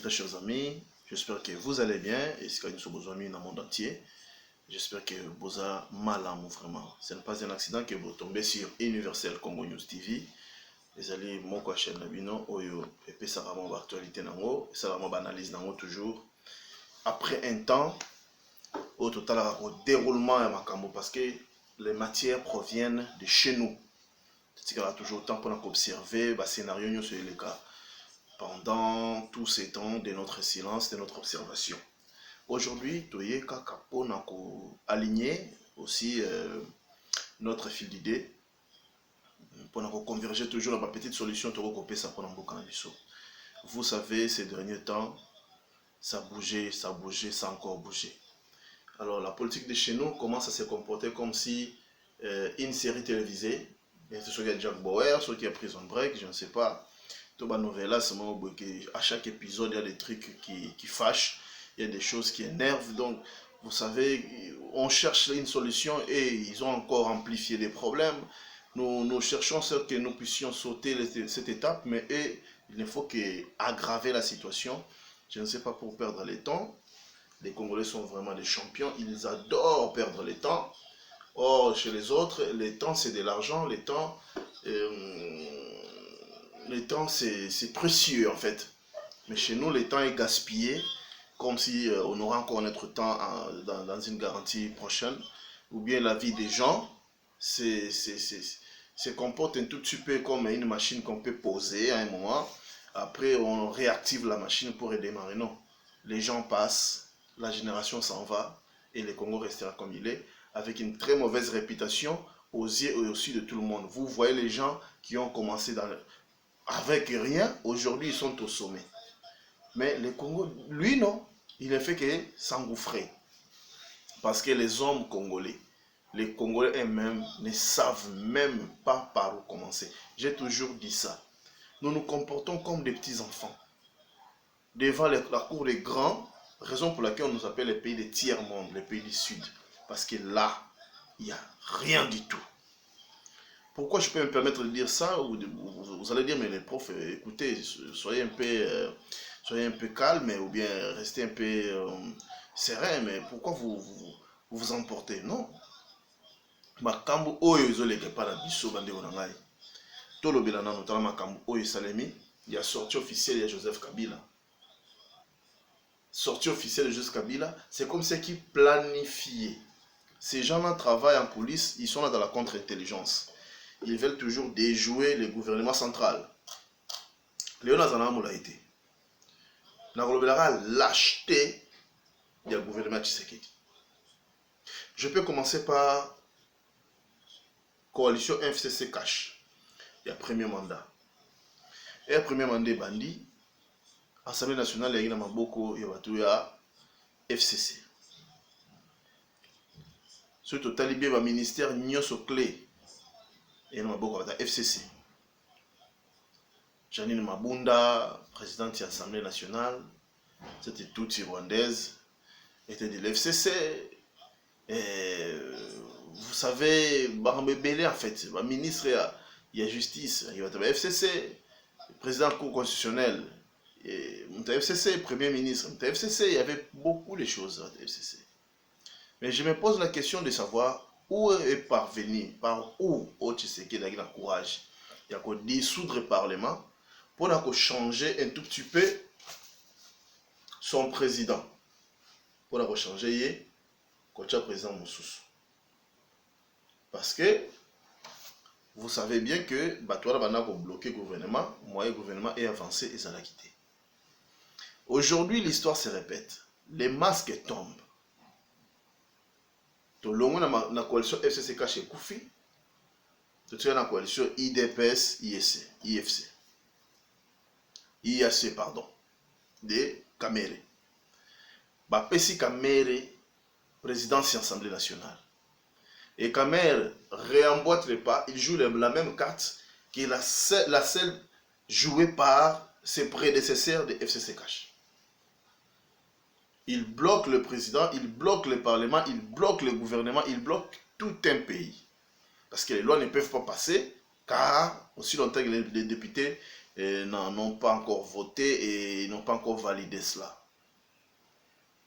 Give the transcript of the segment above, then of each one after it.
très chers amis, j'espère que vous allez bien et si nous sommes amis dans le monde entier, j'espère que vous avez mal à vous vraiment. Ce n'est pas un accident que vous tombez sur Universel Congo News TV. Les alliés, mon chaîne Nabino, Oyo, et puis ça va mon actualité nango, ça va mon analyse nango toujours. Après un temps, au total, au déroulement et macambo parce que les matières proviennent de chez nous. C'est qu'il y a toujours temps pour observer le scénario sur les cas. Pendant tous ces temps de notre silence, de notre observation. Aujourd'hui, tu es pour aligner aussi notre fil d'idée pour converger toujours dans ma petite solution pour ça pour vous savez, ces derniers temps, ça bougeait, ça a encore bougé. Alors la politique de chez nous commence à se comporter comme si une série télévisée, ce soit Jack Bauer, soit qui a Prison Break, je ne sais pas. À chaque épisode, il y a des trucs qui fâchent, il y a des choses qui énervent. Donc, vous savez, on cherche une solution et ils ont encore amplifié les problèmes. Nous cherchons certes que nous puissions sauter cette étape, mais il ne faut qu'aggraver la situation. Je ne sais pas pour perdre le temps. Les Congolais sont vraiment des champions. Ils adorent perdre le temps. Or, chez les autres, le temps, c'est de l'argent. Le temps, c'est précieux en fait. Mais chez nous, le temps est gaspillé, comme si on aura encore notre temps dans une garantie prochaine. Ou bien la vie des gens se comporte un tout petit peu comme une machine qu'on peut poser à un moment. Après, on réactive la machine pour redémarrer. Non. Les gens passent, la génération s'en va, et le Congo restera comme il est, avec une très mauvaise réputation aux yeux et aux yeux de tout le monde. Vous voyez les gens qui ont commencé avec rien, aujourd'hui ils sont au sommet. Mais le Congo, lui non, il ne fait que s'engouffrer. Parce que les hommes congolais, les Congolais eux-mêmes ne savent même pas par où commencer. J'ai toujours dit ça. Nous nous comportons comme des petits enfants. Devant la cour des grands, raison pour laquelle on nous appelle les pays des tiers-monde, les pays du Sud. Parce que là, il n'y a rien du tout. Pourquoi je peux me permettre de dire ça? Vous allez dire, mais les profs, écoutez, soyez un peu calme ou bien restez un peu serein, mais pourquoi vous emportez? Non. Makambo oyo ezoleka pa na biso bandeko na ngai. Tolobela nano tala makambo oyo salemi, il y a sortie officielle de Joseph Kabila. Sortie officielle de Joseph Kabila, c'est comme ceux qui planifiaient. Ces gens-là travaillent en coulisses, ils sont là dans la contre-intelligence. Ils veulent toujours déjouer le gouvernement central. Léona Zanamoula a été. L'acheter du gouvernement Tshisekedi. Je peux commencer par coalition FCC Cash. Il y a premier mandat. Et le premier mandat bandi, Assemblée nationale, il y a Maboko, il y a FCC. Ce total, il y a un ministère Nyoso Clé. Et nous avons FCC. Janine Mabunda, présidente de l'Assemblée nationale, c'était toute rwandaise, était de l'FCC. Vous savez, Barambé Belé, en fait, le ministre de la Justice, il y a le FCC, le président de la Cour constitutionnelle, le FCC, le premier ministre, le FCC, il y avait beaucoup de choses dans le FCC. Mais je me pose la question de savoir où est parvenu, par où Tshisekedi a eu le courage de dissoudre le Parlement pour changer un tout petit peu son président. Pour changer le président Moussous. Parce que vous savez bien que Batoura va bloquer le gouvernement, le gouvernement est avancé et ça l'a quitté. Aujourd'hui, l'histoire se répète. Les masques tombent. Tolongo na coalition FCC chez Koufi, tu es na coalition IDPS IAC pardon, de Kamere. Bapesi Kamere présidence de l'Assemblée nationale. Et Kamere réemboîte les pas, il joue la même carte qui est la seule jouée par ses prédécesseurs de FCC Cash. Il bloque le président, il bloque le parlement, il bloque le gouvernement, il bloque tout un pays. Parce que les lois ne peuvent pas passer, car aussi longtemps que les députés n'ont pas encore voté et n'ont pas encore validé cela.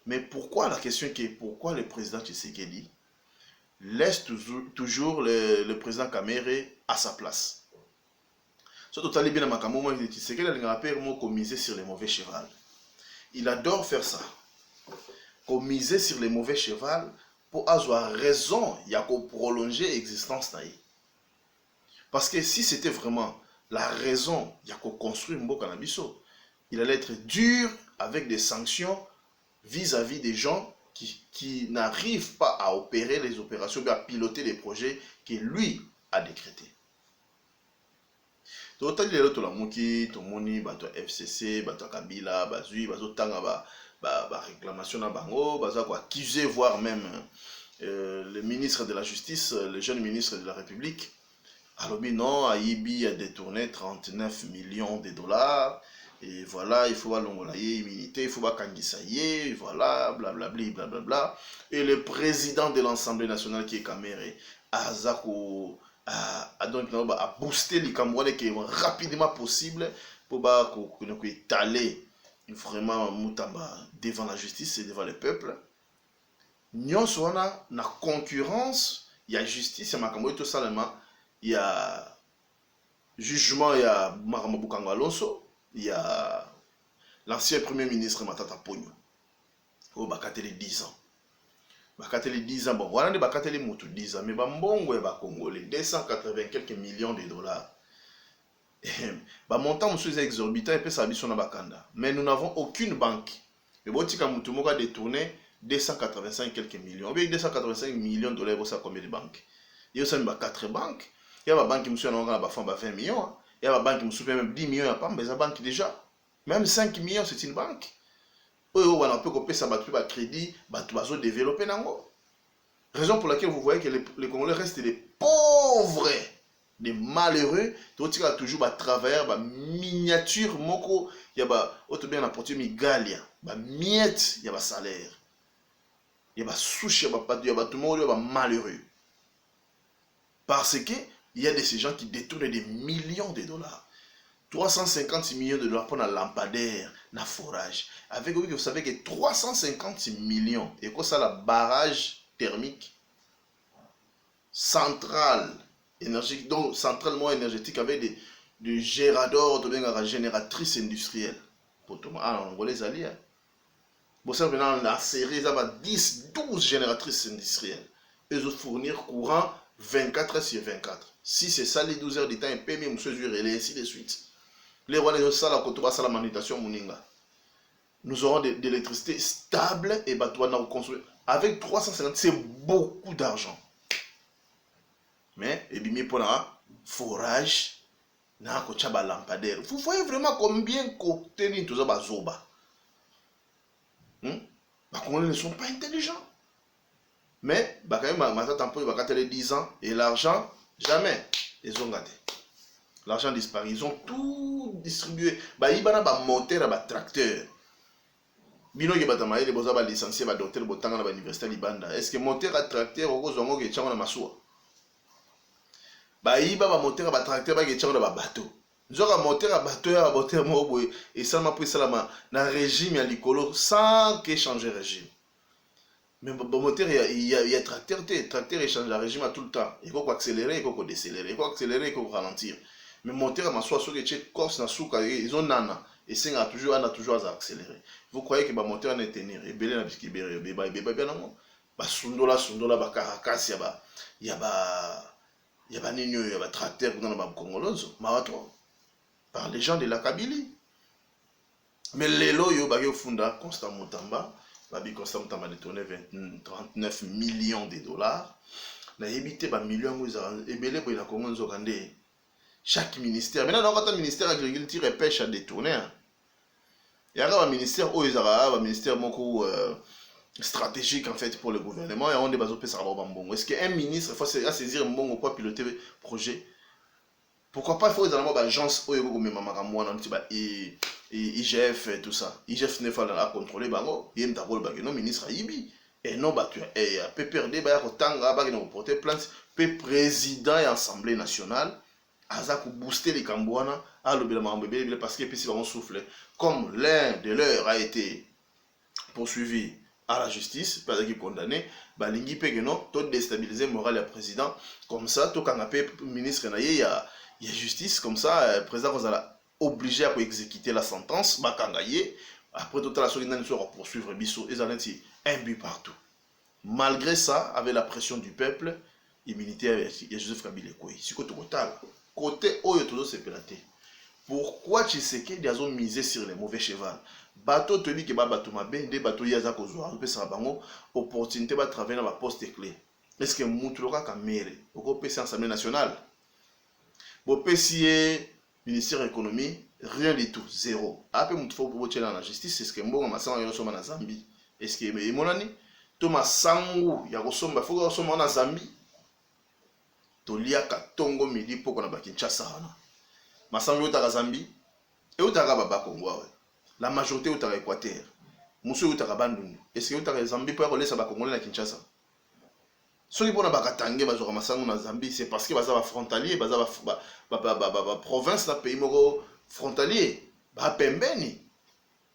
Mais pourquoi, la question qui est pourquoi le président Tshisekedi laisse toujours le président Kamere à sa place? Surtout Tali bien Makamou, Tshisekedi a commisé sur les mauvais chevals. Il adore faire ça. Commiser sur les mauvais chevals pour avoir raison, il y a qu'à prolonger l'existence. Parce que si c'était vraiment la raison, il y a qu'à construire un beau cannabis, il allait être dur avec des sanctions vis-à-vis des gens qui n'arrivent pas à opérer les opérations, à piloter les projets que lui a décrétés. Donc, il y a la Mouki, Tomoni, FCC, Kabila, Bazui, Bazotanga, réclamation à Bango, accusé, voire même le ministre de la Justice, le jeune ministre de la République. Alors, non, Aïbi a détourné 39 millions de dollars. Et voilà, il faut l'ongolaye immunité, il faut kangisaye, voilà, blablabli, blablabla. Et le président de l'Assemblée nationale qui est Kamere, a boosté les Camerounais qui est rapidement possible pour étaler vraiment Moutamba devant la justice et devant le peuple. Nous sommes na concurrence, il y a justice, il y a Makambo tout seulement, il y a jugement, il y a Makambo Bukango Alonso. Il y a l'ancien premier ministre Matata Pogno. Oh, bakateli 10 ans. Bakateli 10 ans. Bon, voilà, bakateli moutou 10 ans. Mais bon, ouais, bah, Congolais, 280 quelques millions de dollars. Bah, montant, monsieur, est exorbitant et puis ça habite sur Bakanda. Mais nous n'avons aucune banque. Et bon, tika moutou moka détourné 285 quelques millions. Avec 285 millions de dollars, ça combien de banques? Il y a aussi 4 banques. Il y a une banque qui monsieur, on a 20 millions. Il y a une banque qui me souvient même 10 millions, il n'y a pas, mais la banque déjà. Même 5 millions, c'est une banque. On a pu copier ça, à crédit, on développer. Raison pour laquelle vous voyez que les Congolais restent des pauvres, des malheureux. Il y a toujours des travailleurs, des miniatures, il y a des apporté migalia, des miettes, il y a des salaires. Il y a des souches, il y a des malheureux. Parce que il y a de ces gens qui détournent des millions de dollars. 350 millions de dollars pour un lampadaire, un forage. Avec vous savez que 350 millions, et quoi ça, la barrage thermique centrale énergétique, donc centralement énergétique avec des géradors, de génératrices industrielles. Pour tout le monde, on va les allier. Bon, ça, maintenant, la série, ça va 10, 12 génératrices industrielles. Elles vont fournir courant 24 heures sur 24. Si c'est ça les 12 heures de temps, et et ainsi de suite. Les rois de ça, la manutention, nous aurons de l'électricité stable et construire. Avec 350, c'est beaucoup d'argent. Mais, et bien, pour la forage, lampadaire. Vous voyez vraiment combien contenu tout ça, zoba. Les Congolais ne sont pas intelligents. Mais, quand même, les 10 ans, et l'argent, jamais, ils ont gâté. L'argent disparaît. Ils ont tout distribué. Ils ont moteur, un tracteur. Bino qui batama les boza ba licencié ba docteur botanga na université libanda. Est-ce que moteur à tracteur au zongo ke tchango na masuwa? Iba ba moteur ba tracteur ba ke tchango na ba bateau. Nzoka moteur à bateau ya moteur mo boy et ça m'a pris salama na régime ya likolo sans que changer régime. Mais bon moteur il y a tracteur échange le régime à tout le temps. Il faut accélérer, il faut décélérer, il faut accélérer, il faut ralentir. Mais monter à ma soie sur les tchèques corse na souka ils ont nana et c'est toujours à accélérer. Vous croyez que ba moteur n'est tenir et belé na biskibere beba bien non ba sundola ba caracas ya ba ninyo ya ba tracteur dans ba congolose marathon par les gens de la Kabylie. Mais les loyo ba yo funda Constant Mutamba Babi Constant Mutamba détourné 39 millions de dollars. Na évité ba millions et belé pour la Congo nzokande. Chaque ministère, maintenant, dans le ministère de l'agriculture et pêche à détourner. Il y a un ministère où il y a un ministère stratégique en fait pour le gouvernement et on débat au bon. Est-ce qu'un ministre faut saisir un bon pour piloter le projet? Pourquoi pas il faut des agences où il y a IGF et tout ça. IGF ne faut pas contrôler bango. Il y a un rôle non ministre Ibi et non battu. Et PPRD bah autant bah qui nous porter plainte. Président et Assemblée nationale. aza ko booster les Cambouana à l'obélement parce que puis on souffle comme l'un de leurs a été poursuivi à la justice parce qu'il est condamné balingi pe que non tout déstabiliser moral le président comme ça tout quand appelle ministre na il y a justice comme ça président va obligé à exécuter la sentence bakangaye après toute la solidarité sera poursuivre biso et un but partout malgré ça avec la pression du peuple immunité avec Joseph Kabila quoi si côté oyo todo se pelaté pourquoi Tshisekedi a misé sur les mauvais cheval bateau te dit que bateau mabe des bateaux yaza kozwa on peut ça bango opportunité va travailler dans la poste clé est-ce que mutuloka kamere au PC Assemblée nationale bo PC ministère économie rien du tout zéro après mutu faut pour dans la justice est-ce que mbongo masanga yo soma na Zambie est-ce que monani to masangu ya kosomba faut kosomba na Zambie to liaka tongo midi poko na Kinshasa wana masangu yo ta Zambie et au ta baba Congo la majorité au Équateur, monsieur au Bandundu. Est-ce que au Zambie pour laisser ba Congolais na Kinshasa? Ceux qui pona bakatange bazora masango na Zambie, c'est parce que baza frontalier, baza province na pays moko frontalier, ba pembeni.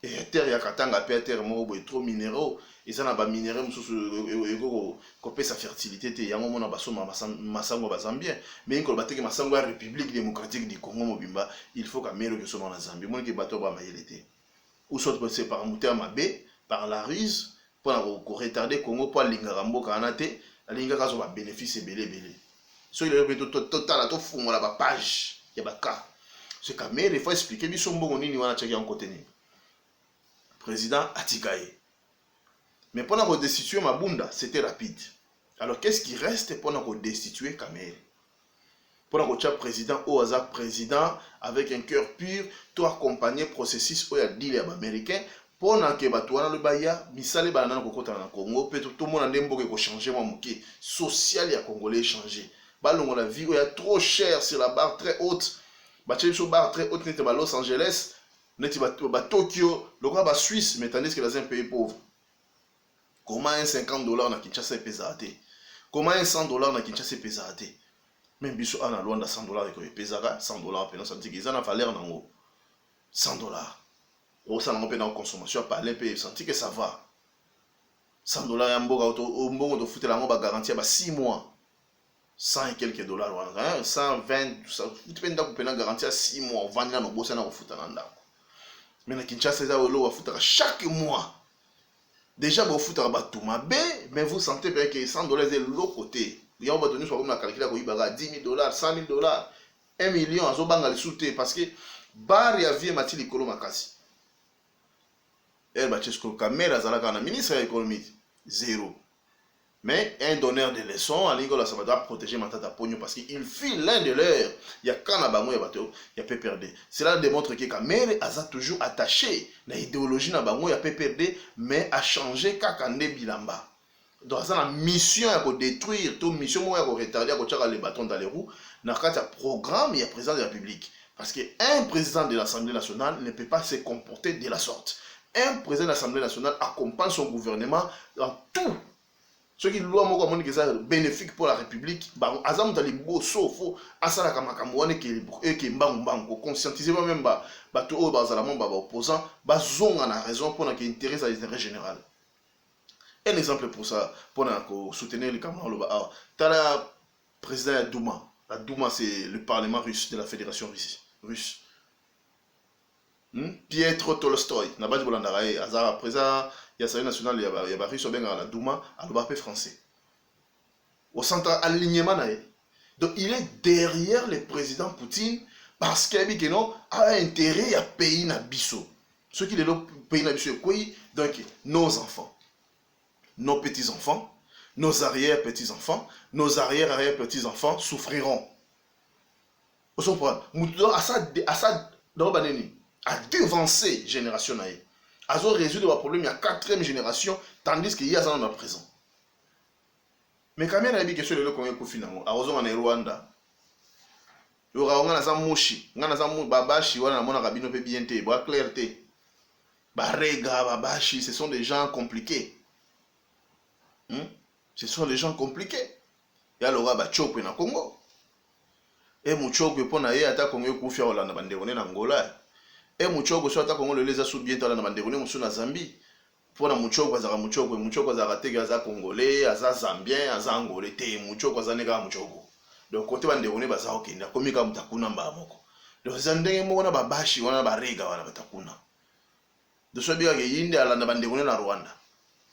Et terre ya katanga pe terre moko boy trop minéraux, et ça na ba minéraux mususu ego ko pesa fertilité te yango mona basoma masango ba Zambien. Mais ko bateke masango ya République démocratique du Congo mobimba, il faut ka mero que soma na Zambie. Mon ke bato ba mayelete. Ou soit c'est par Mouter Mabé, par la ruse, pour retarder le Congo, pour l'Ingarambo Kanate, la Lingara va bénéficier belé. Ce qui est total, à tout fond, la page, il y a des cas. Ce que mais il faut expliquer, ils sont bons, ils vont checker en côté. Président Atikaye. Mais pendant qu'on destitue Mabunda, c'était rapide. Alors qu'est-ce qui reste pendant qu'on destitue Kamere? Pendant que tu as président au hasard président avec un cœur pur, tu accompagner le processus où il y a dit les Américains pendant que tu as le baya, misale banana ko kota na Congo, peut tout le monde a ndembo ko changer moi muké social ya congolais changer. Balongo la vie où il y a trop cher sur la barre très haute. Ba tcheli sur barre très haute n'était ba Los Angeles, n'était ba Tokyo, le roi ba Suisse, mais tandis que dans un pays pauvre. Comment un $50 na Kinshasa est pesé? Comment un $100 na Kinshasa est pesé? Même biso ana Luanda $100 et pesara $100 pe non ça dit qu'ils en a valeur nango $100 au ça n'en peut dans consommation par les pays senti que ça va $100 ya mboga au mbongo de foutre la ngo ba garantie ba 6 mois 100 et quelques dollars hein 120 ça tu peux ndako pena garantie à 6 mois vendre na bossa na foutre na ndako mais na Kinshasa ça lo foutre chaque mois déjà ba foutre ba tout mabe mais vous sentez bien que $100 est l'autre côté. Il y a un donné soit comme la calcula ko ibaga $10,000, $100,000, 1 million azo banga le souté parce que bar ya vie mati likolo makasi. Elle ba chesko caméra zalaka na ministre de l'économie zéro. Mais un donneur de leçons à l'école ça va doit protéger matata pogno parce qu'il file l'un de leurs il y a kana bango ya bato ya PPRD. Cela démontre que Kamere a toujours attaché la idéologie na bango ya PPRD mais a changé kakande bilamba. Donc, ça, la mission est de détruire, toute mission est de retarder, de tirer les bâtons dans les roues. Dans le programme, il y a le président de la République. Parce qu'un président de l'Assemblée nationale ne peut pas se comporter de la sorte. Un président de l'Assemblée nationale accompagne son gouvernement dans tout. Ce qui est bénéfique pour la République, Azam Talibo, Sofo, Asala Kamakamouane, qui est Mbangbango, conscientiser même Bato Bazalamon, opposant, Bazon a raison pour qu'il intéresse à l'intérêt général. Un exemple pour ça, pour soutenir les Camerounais, tu as le président de la Douma. La Douma, c'est le parlement russe de la Fédération russe. Pietro Tolstoï, na base Bolandarae, Azara, président, il y a l'Assemblée nationale, il y a russe, la Douma, à l'Obapé français. Au centre alignement, donc il est derrière le président Poutine parce qu'il a intérêt à payer Nabiso. Ce qui est le pays Nabiso, donc nos enfants. Nos petits-enfants, nos arrière-petits-enfants, nos arrière-arrière-petits-enfants souffriront. Vous comprenez? À devancer génération. À résoudre le problème, il y a 4e génération, tandis qu'il y a ça dans le présent. Mais quand même, il y a des questions de l'Europe finalement. À Rwanda. Il y aura un Moshi, un Babashi, un Rabino Pébiente, un Clarté. Barrega, Babashi, ce sont des gens compliqués. Ce sont des gens compliqués. Il y a le Rabat Chopé dans le Congo. Et Muchoko pour na ye ata Congo kufia Olanda bandekone na Angola. Et Muchoko so ata Congo le leza sous bientôt Olanda bandekone musu na Zambie. Pour na Muchoko Muchoko azaka tege aza Congolais, aza Zambien, aza Angolais te Muchoko azaneka Muchoko. Donc côté bandekone baza okenda komika mutakuna mba moko. Donc zandenge mo na babashi wana barega wana batakuna. De so biga ke yinde Olanda bandekone na Rwanda.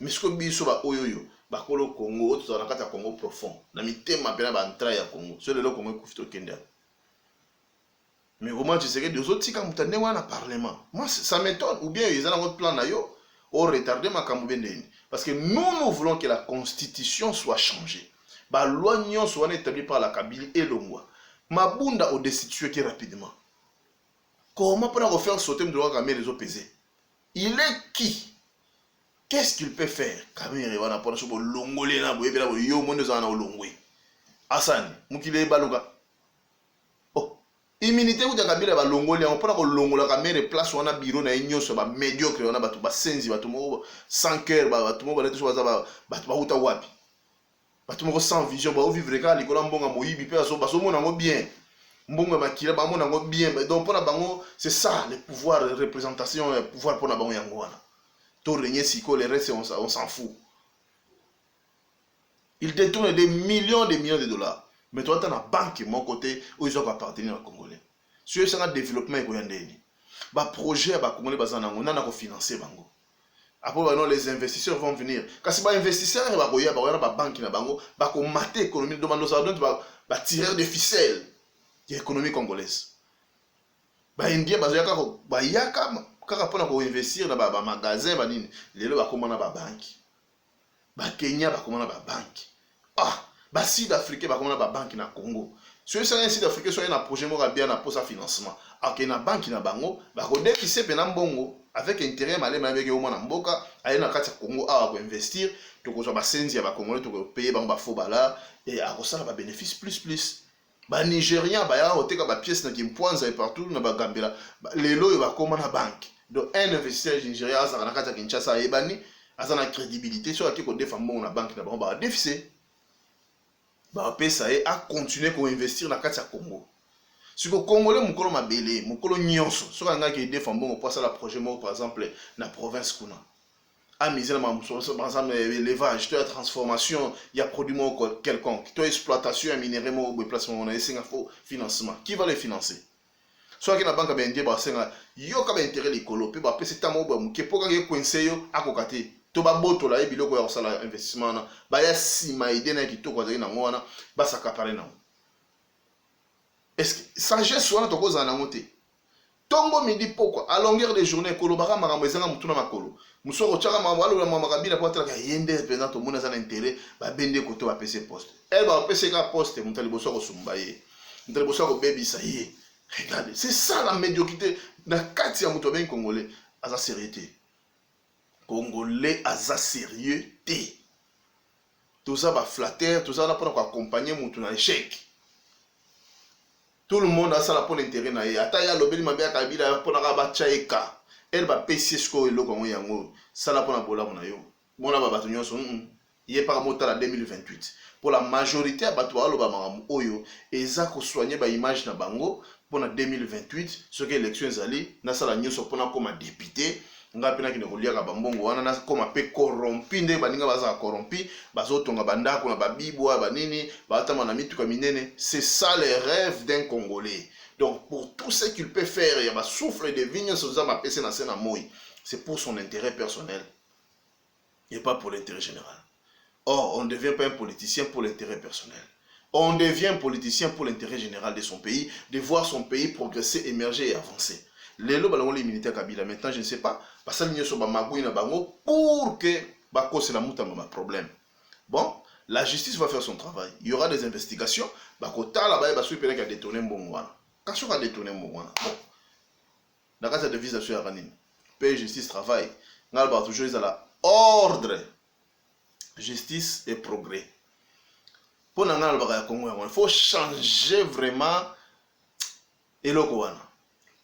Misko biso ba oyoyo bakolo Congo to na kata Congo profond na mitema pena ba entra ya Congo so lelo Congo kufito kenda. Mais comment tu sais que des autres tika mutande wana parlement moi ça m'étonne ou bien ils ont un plan na yo au retarder makambo bendeni parce que nous voulons que la constitution soit changée ba loi nyon soit établie par la Kabylie et Longwa mabunda au destituer qui rapidement comment pour refaire sauter le droit Kamere les opposés il est qui. Qu'est-ce qu'il peut faire? Kamere wana pona so bolongole na boyebela yo monde za na olongwe. Hassan, mukile baluka. Oh, immunité ku Kabila ba longole on pona ko longola Kamere place wana bureau na nyoso ba médiocre wana batu ba senzi batu mo sans cœur batu mo ba leto so ba batu ba uta wapi. Batu mo sans vision ba vivre ka likola mbonga moyibi pe so ba so mona ngo bien. Mbonga makila ba mona ngo bien. Donc pona bango c'est ça le pouvoir de représentation le pouvoir pona bango yango wana. Tout régner siko, les restes on s'en fout. Il détourne des millions de dollars. Mais toi, tu as une banque, mon côté, où ils ont appartenu aux Congolais. Si c'est un développement, il y a un projet, il y a un financer. Après, les investisseurs vont venir. Quand les investisseurs, il y a une banque, il y a une mater l'économie, il y a un tireur de ficelle de l'économie congolaise. Il y a kaka pona ko investir na ba magasin ba nini lelo ba komana ba banki ba Kenya ba komana ba banki ba Sud Afrique ba komana ba banki na Congo so ça un Sud Afrique so na projet mo bien na posa financement ok na banki na bango ba ko déficit pe na mbongo avec intérêt malé avec au mona mboka aye na kati Congo ko investir to ko so ba senzi ya ba Congolais to ko payer ba fo bala et a ko sala ba bénéfice plus ba Nigérian ba ya oteka ba pièce na kimpwanza et partout na ba Gambela lelo ba komana banki. Donc un investisseur nigérien a na kata Kinshasa ebani a na crédibilité sur laquelle ko défendre na banque na ba déficit ba pesa a continuer ko investir na kata Congo. Si ko Congolais mukolo mabele mukolo nyonso so nga ki défendre bon pour ça la projet mo par exemple na province kuna a miser na par exemple l'élevage, la transformation, il y a produit quelconque, toi exploitation minerai mo placement on a essayé financement qui va les financer. Soit que la banque a bien dit, yo ka intérêt l'écolo, puis après c'est tamo ba muke poka ke coincé yo akokate. To ba boto la ebilo ko ya sala investissement na ba ya sima ide na kitoko za na ngwana ba sakapare na. Est-ce que sagesse wana to ko za na ngote? Tongo midi poko à longueur de journée kolo baka makambo ezanga mutuna makolo. Musoko chaka mamalo la mamakabila po tra ka yende pendant to mona za na intérêt ba bende ko to ba PC poste. Elle ba PC ka poste mutali boso ko sumbaye. Mutali boso ko baby ça y est. Regardez, c'est ça la médiocrité. Dans le cas de Moutouben Congolais, à sa sérieuxté. Congolais à sa sérieuxté. Tout ça va flatter, tout ça va pour accompagner Moutou dans l'échec. Tout le monde a ça là pour l'intérêt. Ataya l'obéli m'a bien kabila pour la rabatcha eka. Elle va payer ce qu'on est là comme yango. Ça là pour la bola mon ayo. Mon la babatunyo son. Il est par moto à 2028. Pour la majorité à Batoua l'obama oyo, et ça qu'on soigne ba image na bango. Pour 2028, ce que l'élection est allée, na sala nyoso pona comme député, nga pena ki ne kolia ka bambongo wana na comme pe corrompi nde baninga baza corrompi, bazotonga bandako na babibwa banini, batama na mitu ka minene, c'est ça les rêves d'un Congolais. Donc pour tout ce qu'il peut faire, il y a ba souffle de vigne sur za ma pese na sena moi, c'est pour son intérêt personnel et pas pour l'intérêt général. Or, on ne devient pas un politicien pour l'intérêt personnel. On devient politicien pour l'intérêt général de son pays, de voir son pays progresser, émerger et avancer. Les lois les militaires Kabila, maintenant je ne sais pas, parce que nous sommes pour que c'est la mouta ma problème. Bon, la justice va faire son travail. Il y aura des investigations. Bakota là-bas, il va suivre quelqu'un qui a détourné Mbongwana. Quand on a détourné Mbongwana, bon, la case de devise à suivre Ranin. Paix, justice, travail. On va toujours à la ordre, justice et progrès. Pour nous, il faut changer vraiment et le Kowana.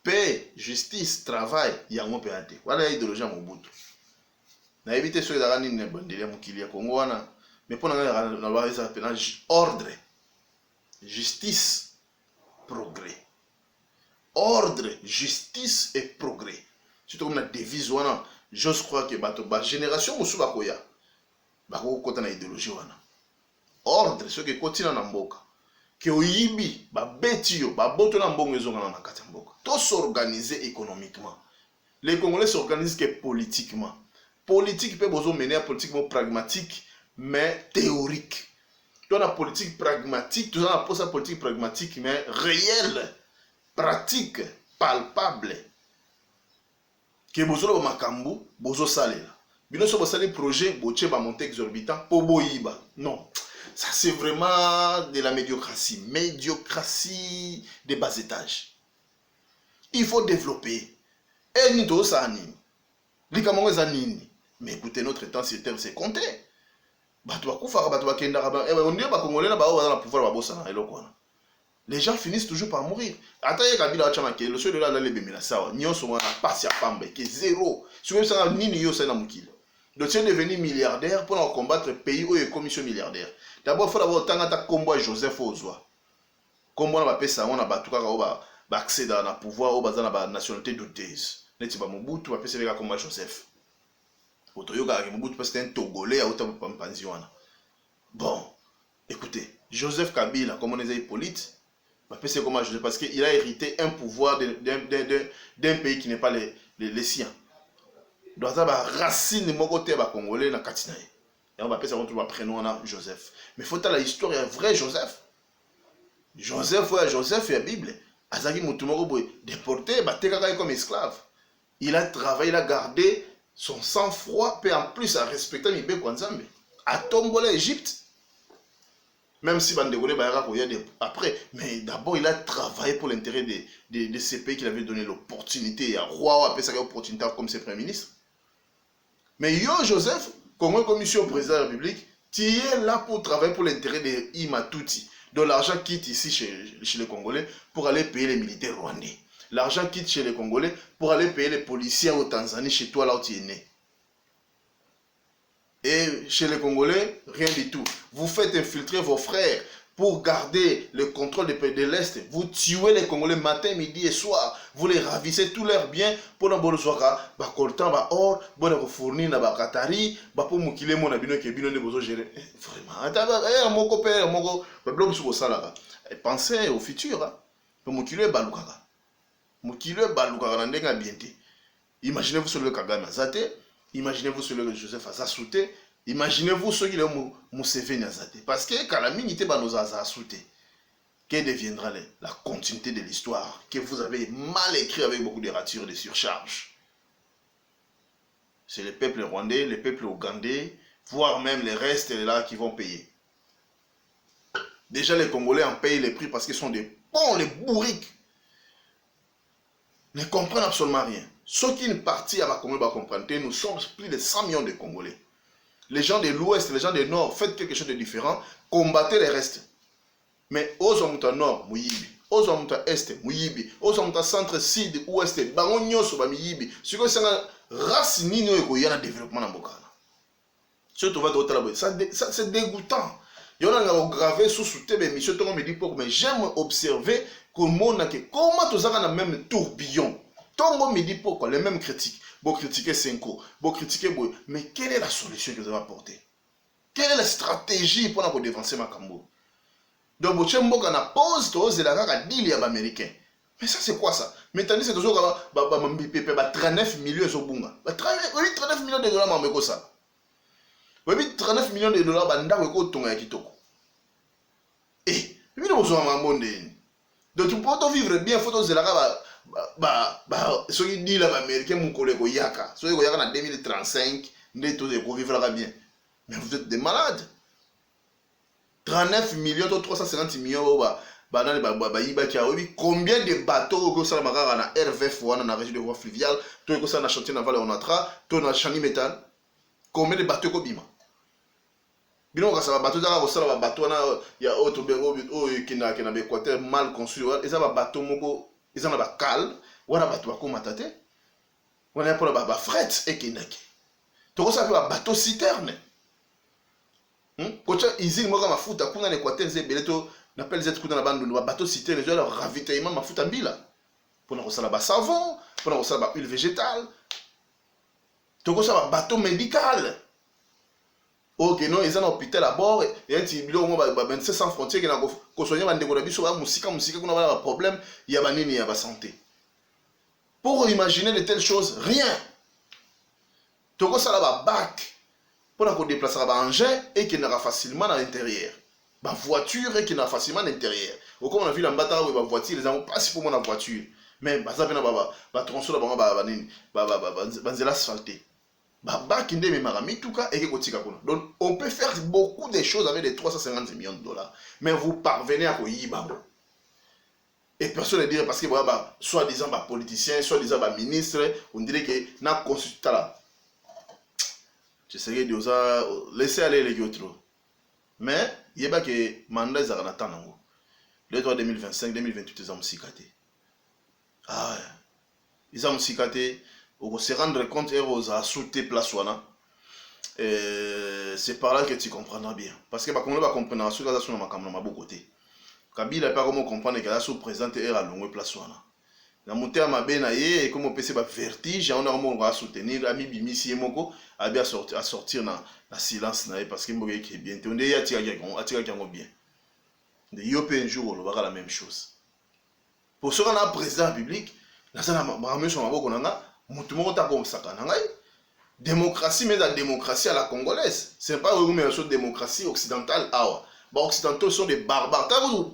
Paix, justice, travail, il y a un peu de voilà l'idéologie à Mobutu. Na éviter ceux qui ont une bonne délai à Congo, mais pour nous, ordre, justice progrès. Ordre, justice et progrès. Surtout comme la devise, j'ose croire que la génération musu bakoya bakokota na idéologie wana. Ordre, ce qui continue na mboka. Que oyibi, babeti yo, baboto na mbongo ezonga na kati mboka. Tout s'organiser économiquement. Les Congolais s'organisent que politiquement. Politique peut besoin mener à politique pragmatique, mais théorique. Dans la politique pragmatique, tout ça la politique pragmatique, mais réelle, pratique, palpable. Que besoin de makambu, besoin saler. Bino so basali projet, boche ba monter exorbitant, po boyiba. Non. Ça c'est vraiment de la médiocratie. Médiocratie de bas étage. Il faut développer. Et ni to sa nini. Likamongo za nini. Mais écoutez, notre temps sur terre c'est compté. Les gens finissent toujours par mourir. Donc tu es devenu milliardaire pour combattre le pays où il y a commission milliardaire. D'abord, il faut avoir autant de combat Joseph Ozwa. Comment on va faire ça, on a accès à la pouvoir, on a la nationalité douteuse. N'est-ce pas Mobutu, on va faire ça comme Joseph. Parce que c'est un Togolais à autant de. Bon, écoutez, Joseph Kabila, comme on est hippolyte, c'est comme Joseph parce qu'il a hérité un pouvoir d'un pays qui n'est pas les siens. Donc, ça va racine mon côté congolais na Katinaï. Et on va appeler ça notre prénom Joseph. Mais il faut que l'histoire est vrai Joseph. Joseph et la Bible. Azaki Mutumoro déporté, comme esclave. Il a travaillé, il a gardé son sang-froid, puis en plus à respecter Mibé Kwanzambe. À tomber l'Égypte. Même si Bandegolé Bayara après, mais d'abord il a travaillé pour l'intérêt de ces pays qu'il avait donné l'opportunité. À roi, appelé ça l'opportunité comme ses premiers ministres. Mais yo Joseph, comme commission président de la République, tu es là pour travailler pour l'intérêt de Imatuti. Donc l'argent quitte ici chez les Congolais pour aller payer les militaires rwandais. L'argent quitte chez les Congolais pour aller payer les policiers au Tanzanie, chez toi là où tu es né. Et chez les Congolais, rien du tout. Vous faites infiltrer vos frères pour garder le contrôle des pays de l'Est. Vous tuez les Congolais matin, midi et soir. Vous les ravissez tous leurs biens pour nous bonsoir, ba coltan, ba or, bon vous fournir na ba katari, ba pour mukile mon abino ke bino ne bozo gérer. Vraiment. Mon copain, mon blog sur ça pensez au futur. Pour mukile balukaka. Mukile balukaka ndenga bienté. Imaginez-vous sur le Kagame Azate. Imaginez-vous celui de Joseph Azasouté. Imaginez-vous ceux qui ont Museveni Azate. Parce que quand la minité va nous Azasouté, quelle deviendra la continuité de l'histoire que vous avez mal écrit avec beaucoup de ratures et de surcharges. C'est le peuple rwandais, le peuple ougandais, voire même les restes là qui vont payer. Déjà les Congolais en payent les prix parce qu'ils sont des bons, les bourriques. Ne comprennent absolument rien. Ceux qui ne partent à Congo comprendre, nous sommes plus de 100 millions de Congolais. Les gens de l'Ouest, les gens du Nord, faites quelque chose de différent, combattez les restes. Mais aux hommes Nord, Mouyibi, aux hommes Est, Mouyibi, aux hommes Centre, Sud, Ouest, Bangonyo, Mouyibi, ce que c'est une race nino et y a un développement dans Bokana. Surtout, c'est dégoûtant. Il y a un gravé sous mais monsieur Tongo me dit pourquoi, mais j'aime observer comment tu as le même tourbillon. Tongo me dit pourquoi, les mêmes critiques. Vous critiquez Senko, vous critiquez Boy. Mais quelle est la solution que vous avez apportée? Quelle est la stratégie pour nous dévancer Makambo? Donc, vous avez une pause, vous avez un deal américain. Mais ça, c'est quoi ça? Mais tandis que vous avez 39 millions de dollars. 39 millions de dollars, mais ça. Oui, 39 millions de dollars, vous avez Kitoko. Et, vous avez un bon deal. Donc, pour vivre bien, il faut que ceux qui disent les Américains, mon collègue Yaka, ceux qui en 2035, vous vivre bien. Mais vous êtes des malades. 39 millions, 350 millions, combien de bateaux que ça m'a na RVF ou na région de voie fluviale, tout que ça na chantier naval Onatra, tout na chani métal. Combien de bateaux que bima? Bino ka ça bateau da ko sala bateau na ya auto qui na Équateur mal construit, et ça bateau moko ils ont un cal, ou un bateau à Komatate, ou un pour un fret et Kinaki. Tu as un bateau citerne. Quand tu as une usine, moi, je suis en Équateur, c'est N'appelle les êtres dans la bande de bateau cité les leur ravitaillement ma fout ambila. Pour nous ça savon, pour nous ça huile végétale. Tout ça bateau médical. Ok non, ils ont un hôpital à bord et un petit bilo moi 25 sans frontières qui n'a qu'au soigner bande de biso ba musique qu'on a un problème, il y a banini il y a ba santé. Pour imaginer de telles choses, rien. Tout ça là bac pour qu'on déplace un engin et qui n'ira facilement à l'intérieur. Ma voiture et qui n'a facilement à l'intérieur. Ou comme on a vu la bataille où la voiture, les gens pas si pour moi la voiture. Mais ça vient ba tronçon là asphalté. Ba qui ne me tout cas et qui kotika kono. Donc on peut faire beaucoup de choses avec les 350 millions de dollars. Mais vous parvenez à koyiba. Et personne ne dirait parce que soit disant politicien, soit disant ministre, on dirait que na consulta là. J'essaierai de laisser aller les autres. Mais il y a que mandat est en attendant. Le droit 2025, 2028, ils ont musicaté. Ah ouais. Ils ont musicaté. On se rendre compte qu'ils ont sauté place. C'est par là que tu comprendras bien. Parce que comme on va comprendre, ce que sur ma beau côté. Kabila pas comment comprendre que la sous-présidente est à longue place. La montée à ma benaye et comme on peut se vertige, on a un soutenir ami bimisi et moko à bien sortir dans silence parce que moi qui est bien. On est attiré bien. De yope un jour on va la même chose. Pour ce qu'on a président public, la sana ramène son maboko nanga, mutu moko ta comme ça nanga. Démocratie mais la démocratie à la congolaise. C'est pas une démocratie occidentale awa. Les occidentaux sont des barbares. Tant que le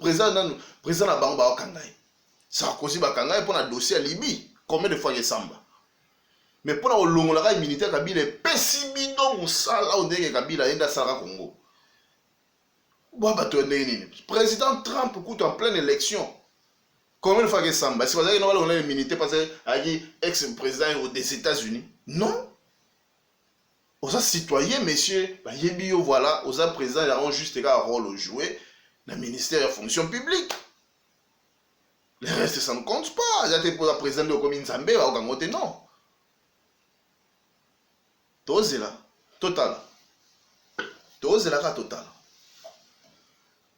président na bango ba kangai. Sarkozy bakanga pour un dossier à Libye. Combien de fois il samba? Mais pour le long militaire Kabila est pessimino musala on dirait que Kabila est dans Sara Congo. Président Trump coûte en pleine élection. Combien de fois il samba? C'est parce que on a militaire parce que ex-président des États-Unis. Non. Aux citoyens, messieurs, voilà, aux présidents, ils ont juste un rôle à jouer dans le ministère de la fonction publique. Le reste, ça ne compte pas. Il y a des présidents de la commune Zambé, non. Tout est là, total. Tout est là, total.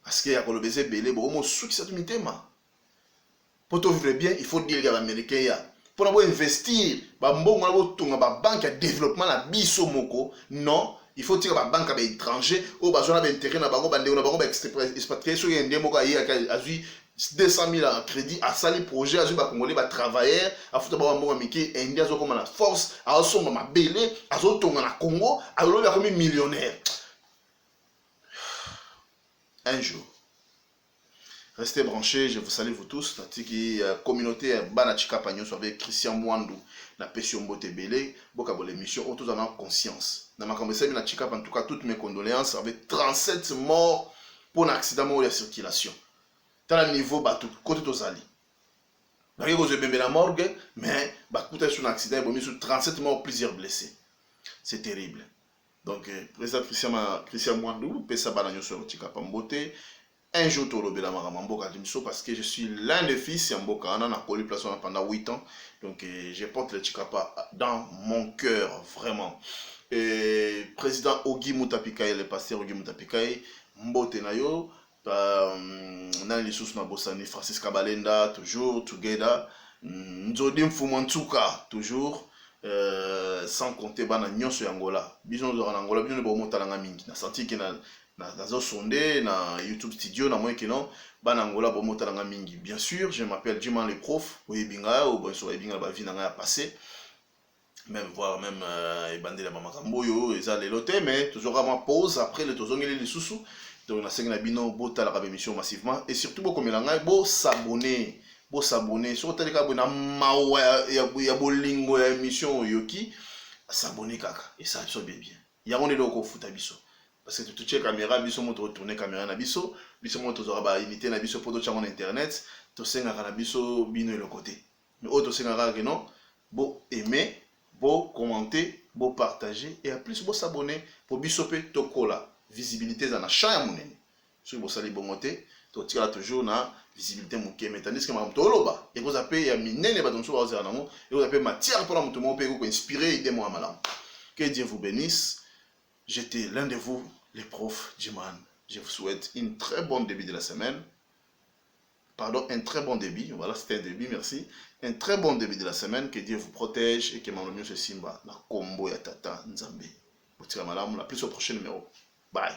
Parce qu'il y a un baiser belé, bon, on soutient cette unité. Pour tout vivre bien, il faut dire qu'il y a l'Américain. Pour investir, banque de développement la biso moko, non, il faut tirer la banque à l'étranger, ou besoin d'intérêt na bango bande na bango expatrié sur un démo qui a 200 000 en crédit à sali projet à ba congolais ba travailleurs à foutre ba mbongo miki india zo comme la force à somba ma belé à zo tonga na Congo à lo comme millionnaire. Un jour. Restez branchés, je vous salue vous tous. La communauté Banachika Pagnos avec Christian Mwandou, la Pession Bote Belé, Bokabo l'émission, tous en conscience. Dans ma conversation, en tout cas, toutes mes condoléances avec 37 morts pour un accident de la circulation. Dans le niveau, côté de Zali. Vous avez la morgue, mais côté sur un accident, il y a sur 37 morts, plusieurs blessés. C'est terrible. Donc, président Christian Mwandou, Pesa Banagnos sur Tika Pambote. Un jour, parce que je suis l'un des fils de Mboka. On a connu pendant 8 ans. Donc, je porte le Chikapa dans mon cœur, vraiment. Et président Ogi Moutapikaï, le pasteur Ogi Moutapikaï, Mbote Nayo, Nani Sous Nabosani, Francis Kabalenda, toujours, Together, Nzodim Fumantuka, toujours, sans compter Bana Nyonso Angola. Bison de Angola, bison de Bomotalanga Mingi. Na senti qu'il a dans sondé na YouTube studio na moi que non banangola bomotalanga mingi. Bien sûr, je m'appelle Jiman le prof oui binga ou bon so binga ba vie na passé même voir même ebandela mamakambo yo eza leloté mais toujours à ma pause après le tozongeli les sous donc na senga bino bota la émission massivement et surtout beaucoup melanga bo s'abonner sur teleka bona mawa ya bolingo ya émission yoki s'abonner kaka et ça so bien ya on est loko futa biso. Parce que tu check caméra, biso moto retourner caméra na biso moto zora ba unité na biso pour d'autres internet, to senga na biso bino le côté. Mais autre senga que non, bon aimer, bon commenter, bon partager et en plus bon s'abonner pour biso pe to kola visibilité dans la chambre monene. Si vous sali bon monter, to tira toujours na visibilité moké mais tandis que ma to loba et vous appelez ya minene ba donso ba zera namo et vous appelez matière pour la moto mo pe ko inspirer idée moi malam. Que Dieu vous bénisse. J'étais l'un de vous, les profs Jiman. Je vous souhaite une très bonne début de la semaine. Pardon, un très bon début. Voilà, c'était un début, merci. Un très bon début de la semaine. Que Dieu vous protège et que Malomio se simba. La combo ya tata Nzambe. La plus au prochain numéro. Bye.